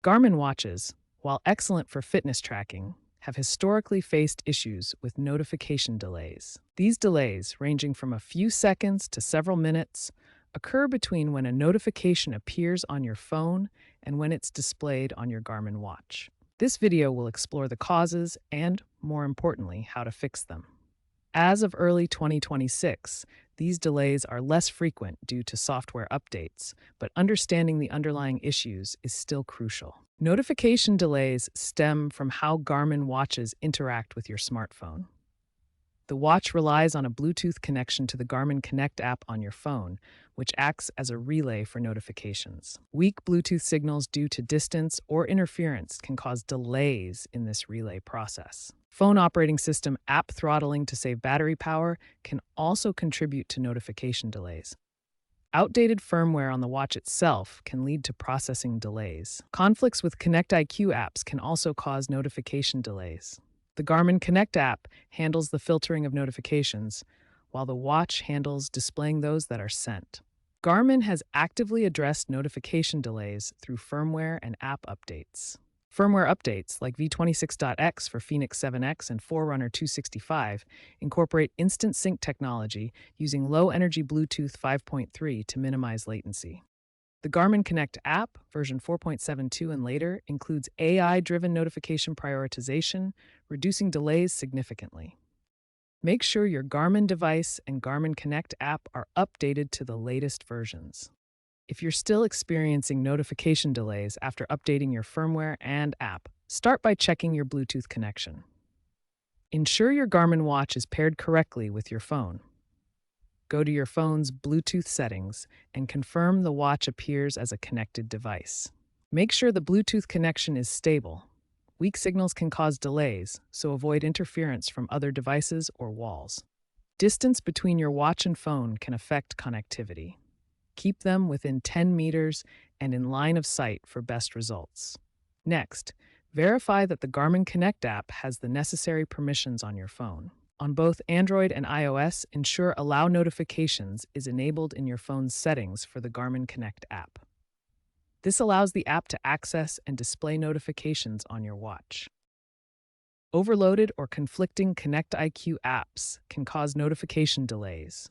Garmin watches, while excellent for fitness tracking, have historically faced issues with notification delays. These delays, ranging from a few seconds to several minutes, occur between when a notification appears on your phone and when it's displayed on your Garmin watch. This video will explore the causes and, more importantly, how to fix them. As of early 2026, these delays are less frequent due to software updates, but understanding the underlying issues is still crucial. Notification delays stem from how Garmin watches interact with your smartphone. The watch relies on a Bluetooth connection to the Garmin Connect app on your phone, which acts as a relay for notifications. Weak Bluetooth signals due to distance or interference can cause delays in this relay process. Phone operating system app throttling to save battery power can also contribute to notification delays. Outdated firmware on the watch itself can lead to processing delays. Conflicts with Connect IQ apps can also cause notification delays. The Garmin Connect app handles the filtering of notifications, while the watch handles displaying those that are sent. Garmin has actively addressed notification delays through firmware and app updates. Firmware updates like V26.X for Phoenix 7X and Forerunner 265 incorporate instant sync technology using low-energy Bluetooth 5.3 to minimize latency. The Garmin Connect app, version 4.72 and later, includes AI-driven notification prioritization, reducing delays significantly. Make sure your Garmin device and Garmin Connect app are updated to the latest versions. If you're still experiencing notification delays after updating your firmware and app, start by checking your Bluetooth connection. Ensure your Garmin watch is paired correctly with your phone. Go to your phone's Bluetooth settings and confirm the watch appears as a connected device. Make sure the Bluetooth connection is stable. Weak signals can cause delays, so avoid interference from other devices or walls. Distance between your watch and phone can affect connectivity. Keep them within 10 meters and in line of sight for best results. Next, verify that the Garmin Connect app has the necessary permissions on your phone. On both Android and iOS, ensure Allow Notifications is enabled in your phone's settings for the Garmin Connect app. This allows the app to access and display notifications on your watch. Overloaded or conflicting Connect IQ apps can cause notification delays.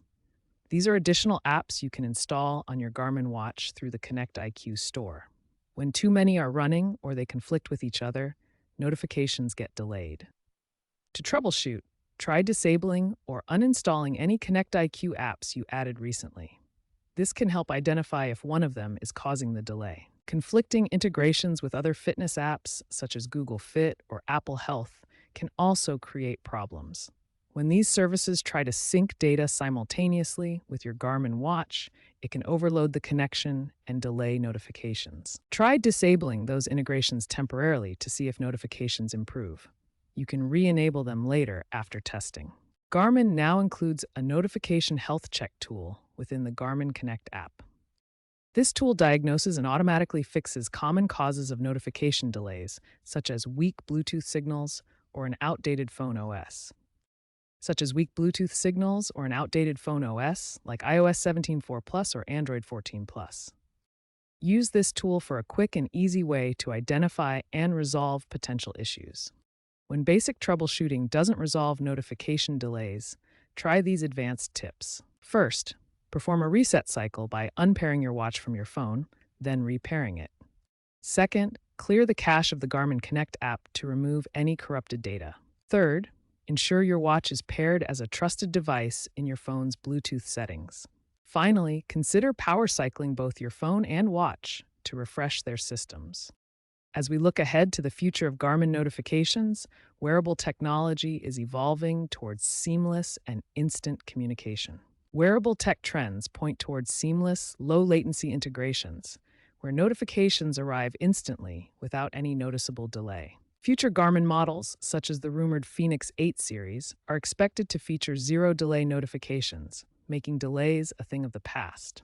These are additional apps you can install on your Garmin watch through the Connect IQ store. When too many are running or they conflict with each other, notifications get delayed. To troubleshoot, try disabling or uninstalling any Connect IQ apps you added recently. This can help identify if one of them is causing the delay. Conflicting integrations with other fitness apps, such as Google Fit or Apple Health, can also create problems. When these services try to sync data simultaneously with your Garmin watch, it can overload the connection and delay notifications. Try disabling those integrations temporarily to see if notifications improve. You can re-enable them later after testing. Garmin now includes a notification health check tool within the Garmin Connect app. This tool diagnoses and automatically fixes common causes of notification delays, such as weak Bluetooth signals or an outdated phone OS. Like iOS 17.4 Plus or Android 14 Plus. Use this tool for a quick and easy way to identify and resolve potential issues. When basic troubleshooting doesn't resolve notification delays, try these advanced tips. First, perform a reset cycle by unpairing your watch from your phone, then repairing it. Second, clear the cache of the Garmin Connect app to remove any corrupted data. Third, ensure your watch is paired as a trusted device in your phone's Bluetooth settings. Finally, consider power cycling both your phone and watch to refresh their systems. As we look ahead to the future of Garmin notifications, wearable technology is evolving towards seamless and instant communication. Wearable tech trends point towards seamless, low-latency integrations, where notifications arrive instantly without any noticeable delay. Future Garmin models, such as the rumored Phoenix 8 series, are expected to feature zero-delay notifications, making delays a thing of the past.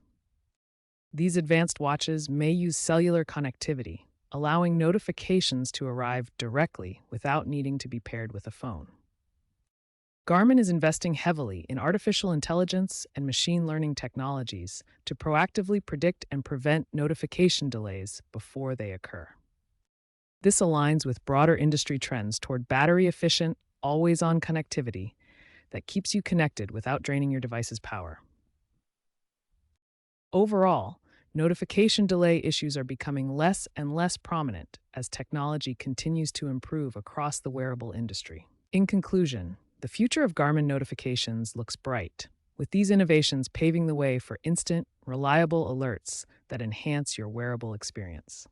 These advanced watches may use cellular connectivity, allowing notifications to arrive directly without needing to be paired with a phone. Garmin is investing heavily in artificial intelligence and machine learning technologies to proactively predict and prevent notification delays before they occur. This aligns with broader industry trends toward battery efficient, always on connectivity that keeps you connected without draining your device's power. Overall, notification delay issues are becoming less and less prominent as technology continues to improve across the wearable industry. In conclusion, the future of Garmin notifications looks bright, with these innovations paving the way for instant, reliable alerts that enhance your wearable experience.